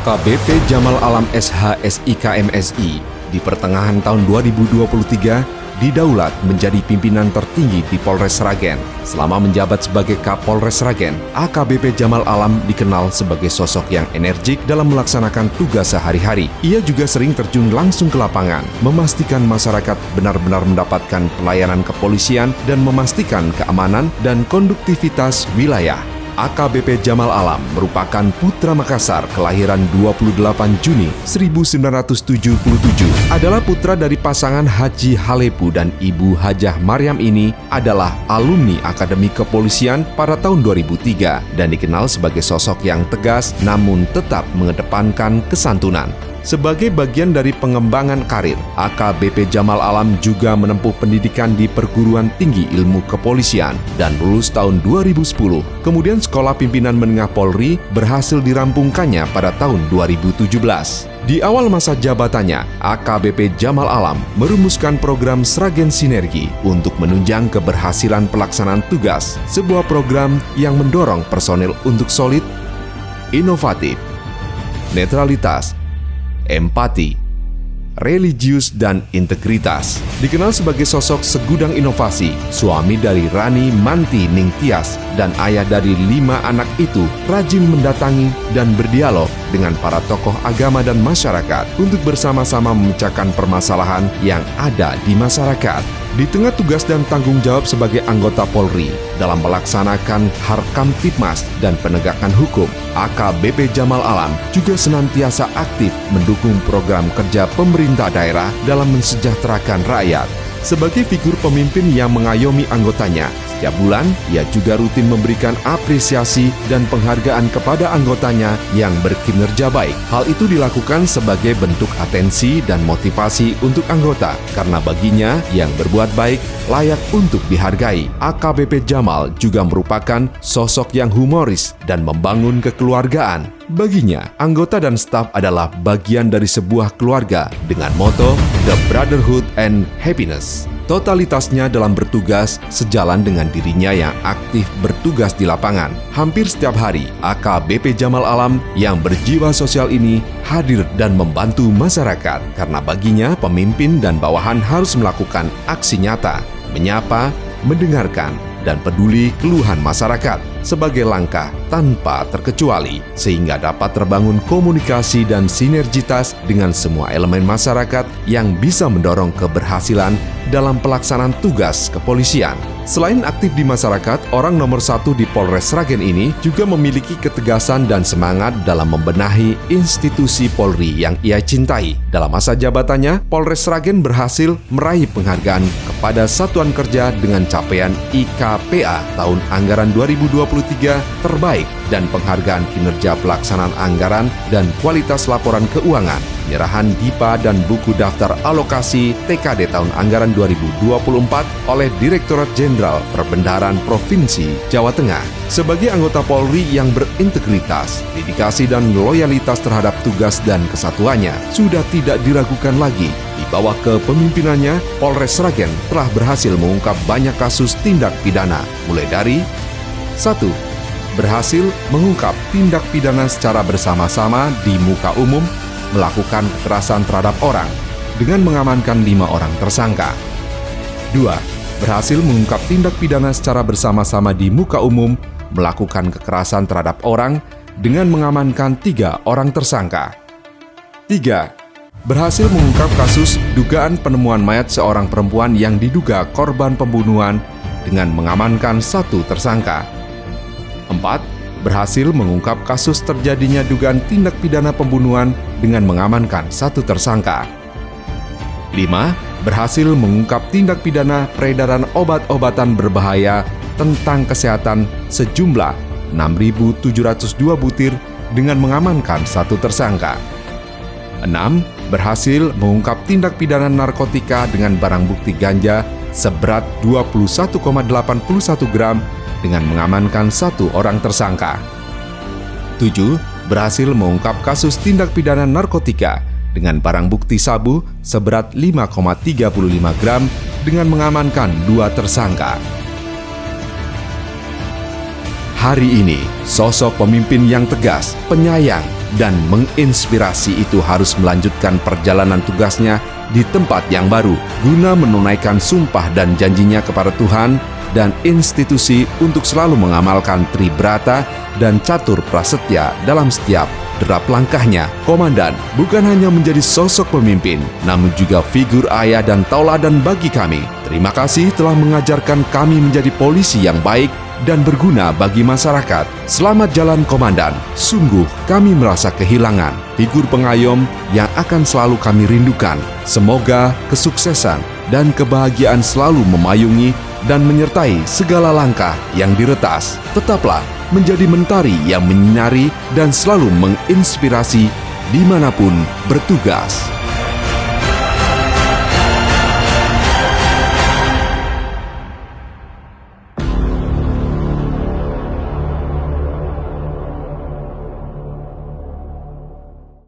AKBP Jamal Alam SH SIK MSI di pertengahan tahun 2023 didaulat menjadi pimpinan tertinggi di Polres Sragen. Selama menjabat sebagai Kapolres Sragen, AKBP Jamal Alam dikenal sebagai sosok yang energik dalam melaksanakan tugas sehari-hari. Ia juga sering terjun langsung ke lapangan, memastikan masyarakat benar-benar mendapatkan pelayanan kepolisian dan memastikan keamanan dan konduktivitas wilayah. AKBP Jamal Alam merupakan putra Makassar kelahiran 28 Juni 1977. Adalah putra dari pasangan Haji Halepu dan Ibu Hajah Maryam. Ini adalah alumni Akademi Kepolisian pada tahun 2003 dan dikenal sebagai sosok yang tegas namun tetap mengedepankan kesantunan. Sebagai bagian dari pengembangan karir, AKBP Jamal Alam juga menempuh pendidikan di Perguruan Tinggi Ilmu Kepolisian dan lulus tahun 2010. Kemudian Sekolah Pimpinan Menengah Polri berhasil dirampungkannya pada tahun 2017. Di awal masa jabatannya, AKBP Jamal Alam merumuskan program Sragen Sinergi untuk menunjang keberhasilan pelaksanaan tugas, sebuah program yang mendorong personel untuk solid, inovatif, netralitas, empati, religius, dan integritas. Dikenal sebagai sosok segudang inovasi, suami dari Rani Manti Ningtyas dan ayah dari 5 anak itu rajin mendatangi dan berdialog dengan para tokoh agama dan masyarakat untuk bersama-sama memecahkan permasalahan yang ada di masyarakat. Di tengah tugas dan tanggung jawab sebagai anggota Polri dalam melaksanakan Harkamtibmas dan penegakan hukum, AKBP Jamal Alam juga senantiasa aktif mendukung program kerja pemerintah daerah dalam mensejahterakan rakyat. Sebagai figur pemimpin yang mengayomi anggotanya, setiap bulan ia juga rutin memberikan apresiasi dan penghargaan kepada anggotanya yang berkinerja baik. Hal itu dilakukan sebagai bentuk atensi dan motivasi untuk anggota, karena baginya yang berbuat baik layak untuk dihargai. AKBP Jamal juga merupakan sosok yang humoris dan membangun kekeluargaan. Baginya, anggota dan staf adalah bagian dari sebuah keluarga dengan moto The Brotherhood and Happiness. Totalitasnya dalam bertugas sejalan dengan dirinya yang aktif bertugas di lapangan. Hampir setiap hari, AKBP Jamal Alam yang berjiwa sosial ini hadir dan membantu masyarakat. Karena baginya, pemimpin dan bawahan harus melakukan aksi nyata, menyapa, mendengarkan, dan peduli keluhan masyarakat sebagai langkah tanpa terkecuali, sehingga dapat terbangun komunikasi dan sinergitas dengan semua elemen masyarakat yang bisa mendorong keberhasilan dalam pelaksanaan tugas kepolisian. Selain aktif di masyarakat, orang nomor 1 di Polres Sragen ini juga memiliki ketegasan dan semangat dalam membenahi institusi Polri yang ia cintai. Dalam masa jabatannya, Polres Sragen berhasil meraih penghargaan kepada Satuan Kerja dengan capaian IKPA tahun anggaran 2023 terbaik dan penghargaan kinerja pelaksanaan anggaran dan kualitas laporan keuangan, penyerahan DIPA dan buku daftar alokasi TKD tahun anggaran 2024 oleh Direktorat Jenderal Perbendaharaan Provinsi Jawa Tengah. Sebagai anggota Polri yang berintegritas, dedikasi dan loyalitas terhadap tugas dan kesatuannya sudah tidak diragukan lagi. Di bawah kepemimpinannya, Polres Sragen telah berhasil mengungkap banyak kasus tindak pidana, mulai dari 1. Berhasil mengungkap tindak pidana secara bersama-sama di muka umum melakukan kekerasan terhadap orang dengan mengamankan 5 orang tersangka. 2. Berhasil mengungkap tindak pidana secara bersama-sama di muka umum melakukan kekerasan terhadap orang dengan mengamankan 3 orang tersangka. 3. Berhasil mengungkap kasus dugaan penemuan mayat seorang perempuan yang diduga korban pembunuhan dengan mengamankan 1 tersangka. 4. Berhasil mengungkap kasus terjadinya dugaan tindak pidana pembunuhan dengan mengamankan 1 tersangka. 5. Berhasil mengungkap tindak pidana peredaran obat-obatan berbahaya tentang kesehatan sejumlah 6.702 butir dengan mengamankan 1 tersangka. 6. Berhasil mengungkap tindak pidana narkotika dengan barang bukti ganja seberat 21,81 gram dengan mengamankan 1 orang tersangka. 7. Berhasil mengungkap kasus tindak pidana narkotika dengan barang bukti sabu seberat 5,35 gram dengan mengamankan 2 tersangka. Hari ini, sosok pemimpin yang tegas, penyayang, dan menginspirasi itu harus melanjutkan perjalanan tugasnya di tempat yang baru guna menunaikan sumpah dan janjinya kepada Tuhan dan institusi untuk selalu mengamalkan Tribrata dan Catur Prasetya dalam setiap derap langkahnya. Komandan bukan hanya menjadi sosok pemimpin, namun juga figur ayah dan tauladan bagi kami. Terima kasih telah mengajarkan kami menjadi polisi yang baik dan berguna bagi masyarakat. Selamat jalan Komandan. Sungguh kami merasa kehilangan figur pengayom yang akan selalu kami rindukan. Semoga kesuksesan dan kebahagiaan selalu memayungi dan menyertai segala langkah yang diretas. Tetaplah menjadi mentari yang menyinari dan selalu menginspirasi dimanapun bertugas.